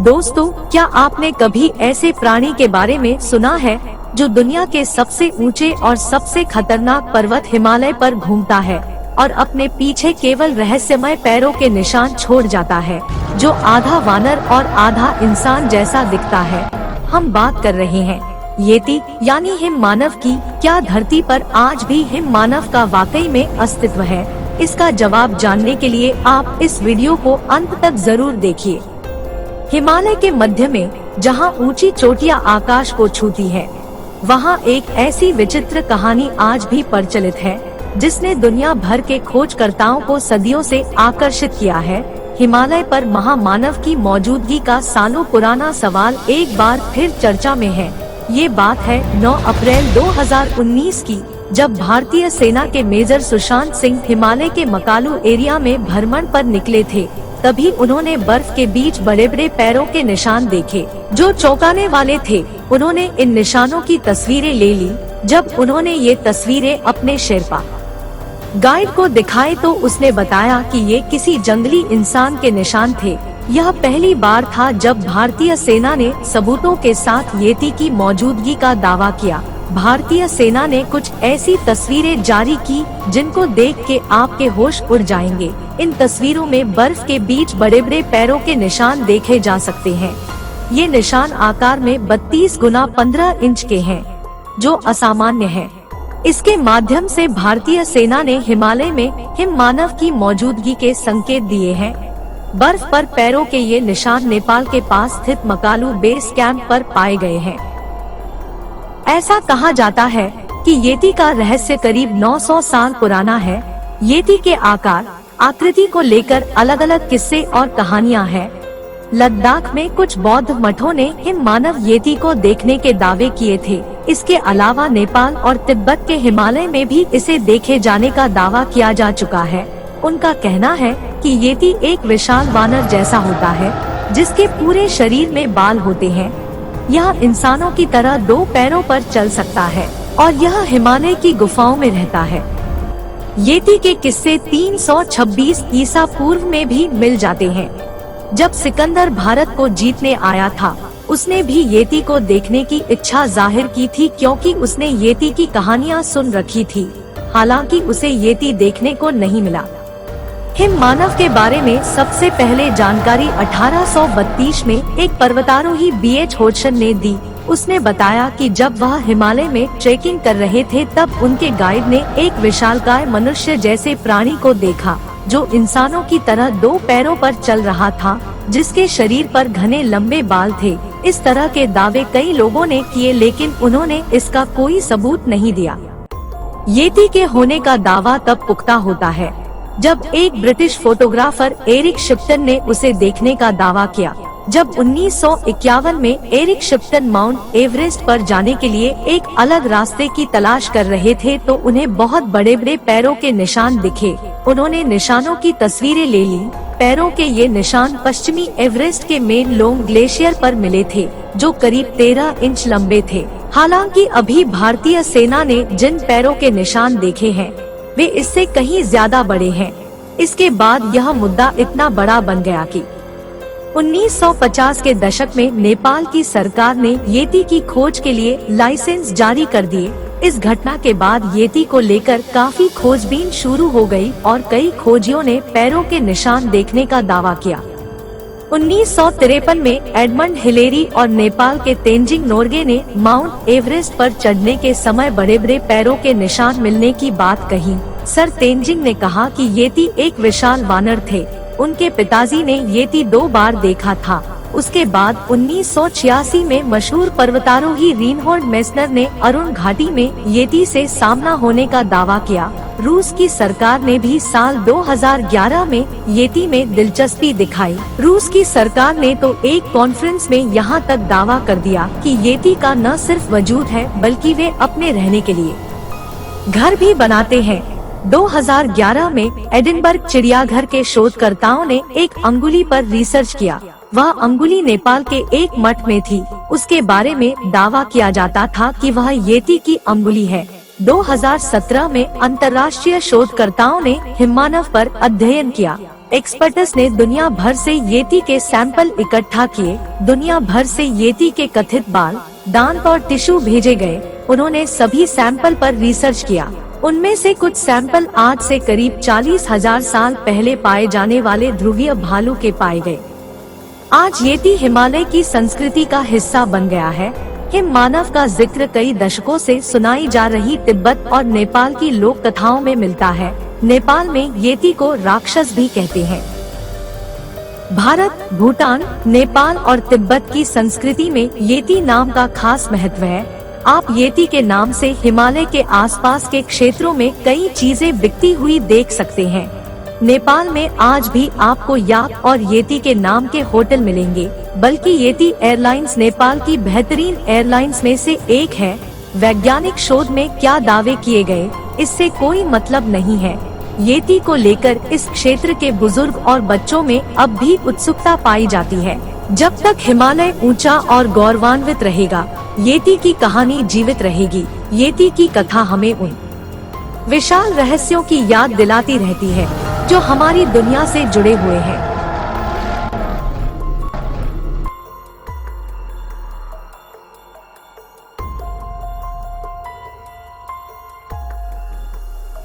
दोस्तों, क्या आपने कभी ऐसे प्राणी के बारे में सुना है जो दुनिया के सबसे ऊंचे और सबसे खतरनाक पर्वत हिमालय पर घूमता है और अपने पीछे केवल रहस्यमय पैरों के निशान छोड़ जाता है, जो आधा वानर और आधा इंसान जैसा दिखता है? हम बात कर रहे हैं येती यानी हिम मानव की। क्या धरती पर आज भी हिम मानव का वाकई में अस्तित्व है? इसका जवाब जानने के लिए आप इस वीडियो को अंत तक जरूर देखिए। हिमालय के मध्य में, जहां ऊंची चोटियां आकाश को छूती है, वहां एक ऐसी विचित्र कहानी आज भी प्रचलित है जिसने दुनिया भर के खोजकर्ताओं को सदियों से आकर्षित किया है। हिमालय पर महामानव की मौजूदगी का सालों पुराना सवाल एक बार फिर चर्चा में है। ये बात है 9 अप्रैल 2019 की, जब भारतीय सेना के मेजर सुशांत सिंह हिमालय के मकालू एरिया में भ्रमण पर निकले थे। तभी उन्होंने बर्फ के बीच बड़े बड़े पैरों के निशान देखे जो चौंकाने वाले थे। उन्होंने इन निशानों की तस्वीरें ले ली। जब उन्होंने ये तस्वीरें अपने शेरपा गाइड को दिखाए तो उसने बताया कि ये किसी जंगली इंसान के निशान थे। यह पहली बार था जब भारतीय सेना ने सबूतों के साथ येती की मौजूदगी का दावा किया। भारतीय सेना ने कुछ ऐसी तस्वीरें जारी की जिनको देख के आपके होश उड़ जाएंगे। इन तस्वीरों में बर्फ के बीच बड़े बड़े पैरों के निशान देखे जा सकते हैं। ये निशान आकार में 32 गुना 15 इंच के हैं, जो असामान्य है। इसके माध्यम से भारतीय सेना ने हिमालय में हिम मानव की मौजूदगी के संकेत दिए हैं। बर्फ पर पैरों के ये निशान नेपाल के पास स्थित मकालू बेस कैंप पर पाए गए हैं। ऐसा कहा जाता है कि येती का रहस्य करीब 900 साल पुराना है। येती के आकार, आकृति को लेकर अलग अलग किस्से और कहानियां हैं। लद्दाख में कुछ बौद्ध मठों ने हिम मानव येती को देखने के दावे किए थे। इसके अलावा नेपाल और तिब्बत के हिमालय में भी इसे देखे जाने का दावा किया जा चुका है। उनका कहना है कि येती एक विशाल वानर जैसा होता है जिसके पूरे शरीर में बाल होते हैं। यह इंसानों की तरह 2 पैरों पर चल सकता है और यह हिमालय की गुफाओं में रहता है। येती के किस्से 326 ईसा पूर्व में भी मिल जाते हैं। जब सिकंदर भारत को जीतने आया था, उसने भी येती को देखने की इच्छा जाहिर की थी क्योंकि उसने येती की कहानियां सुन रखी थी। हालांकि उसे येती देखने को नहीं मिला। हिम मानव के बारे में सबसे पहले जानकारी 1832 में एक पर्वतारोही BH होडसन ने दी। उसने बताया कि जब वह हिमालय में ट्रेकिंग कर रहे थे तब उनके गाइड ने एक विशालकाय मनुष्य जैसे प्राणी को देखा जो इंसानों की तरह 2 पैरों पर चल रहा था, जिसके शरीर पर घने लंबे बाल थे। इस तरह के दावे कई लोगों ने किए, लेकिन उन्होंने इसका कोई सबूत नहीं दिया। येती के होने का दावा तब पुख्ता होता है जब एक ब्रिटिश फोटोग्राफर एरिक शिप्टन ने उसे देखने का दावा किया। जब 1951 में एरिक शिप्टन माउंट एवरेस्ट पर जाने के लिए एक अलग रास्ते की तलाश कर रहे थे तो उन्हें बहुत बड़े बड़े पैरों के निशान दिखे। उन्होंने निशानों की तस्वीरें ले ली। पैरों के ये निशान पश्चिमी एवरेस्ट के मेन लोंग ग्लेशियर पर मिले थे, जो करीब 13 इंच लंबे थे। हालांकि अभी भारतीय सेना ने जिन पैरों के निशान देखे हैं वे इससे कहीं ज्यादा बड़े हैं। इसके बाद यह मुद्दा इतना बड़ा बन गया कि 1950 के दशक में नेपाल की सरकार ने येती की खोज के लिए लाइसेंस जारी कर दिए। इस घटना के बाद येती को लेकर काफी खोजबीन शुरू हो गई और कई खोजियों ने पैरों के निशान देखने का दावा किया। 1953 में एडमंड हिलेरी और नेपाल के तेंजिंग नोर्गे ने माउंट एवरेस्ट पर चढ़ने के समय बड़े बड़े पैरों के निशान मिलने की बात कही। सर तेंजिंग ने कहा कि येती एक विशाल वानर थे। उनके पिताजी ने येती 2 बार देखा था। उसके बाद 1986 में मशहूर पर्वतारोही रीनहोल्ड मेसनर ने अरुण घाटी में येती से सामना होने का दावा किया। रूस की सरकार ने भी साल 2011 में येती में दिलचस्पी दिखाई। रूस की सरकार ने तो एक कॉन्फ्रेंस में यहाँ तक दावा कर दिया कि येती का न सिर्फ वजूद है बल्कि वे अपने रहने के लिए घर भी बनाते हैं। 2011 में एडिनबर्ग चिड़ियाघर के शोधकर्ताओं ने एक अंगुली पर रिसर्च किया। वह अंगुली नेपाल के एक मठ में थी। उसके बारे में दावा किया जाता था कि वह येती की अंगुली है। 2017 में अंतर्राष्ट्रीय शोधकर्ताओं ने हिममानव पर अध्ययन किया। एक्सपर्ट्स ने दुनिया भर से येती के सैंपल इकट्ठा किए। दुनिया भर से येती के कथित बाल, दांत और टिश्यू भेजे गए। उन्होंने सभी सैंपल पर रिसर्च किया। उनमें से कुछ सैंपल आज से करीब 40,000 साल पहले पाए जाने वाले ध्रुवीय भालू के पाए गए। आज येती हिमालय की संस्कृति का हिस्सा बन गया है। हिम मानव का जिक्र कई दशकों से सुनाई जा रही तिब्बत और नेपाल की लोक कथाओं में मिलता है। नेपाल में येती को राक्षस भी कहते हैं। भारत, भूटान, नेपाल और तिब्बत की संस्कृति में येती नाम का खास महत्व है। आप येती के नाम से हिमालय के आसपास के क्षेत्रों में कई चीजें बिकती हुई देख सकते हैं। नेपाल में आज भी आपको याक और येती के नाम के होटल मिलेंगे, बल्कि येती एयरलाइंस नेपाल की बेहतरीन एयरलाइंस में से एक है। वैज्ञानिक शोध में क्या दावे किए गए, इससे कोई मतलब नहीं है। येती को लेकर इस क्षेत्र के बुजुर्ग और बच्चों में अब भी उत्सुकता पाई जाती है। जब तक हिमालय ऊंचा और गौरवान्वित रहेगा, येती की कहानी जीवित रहेगी। येती की कथा हमें उन विशाल रहस्यों की याद दिलाती रहती है जो हमारी दुनिया से जुड़े हुए हैं।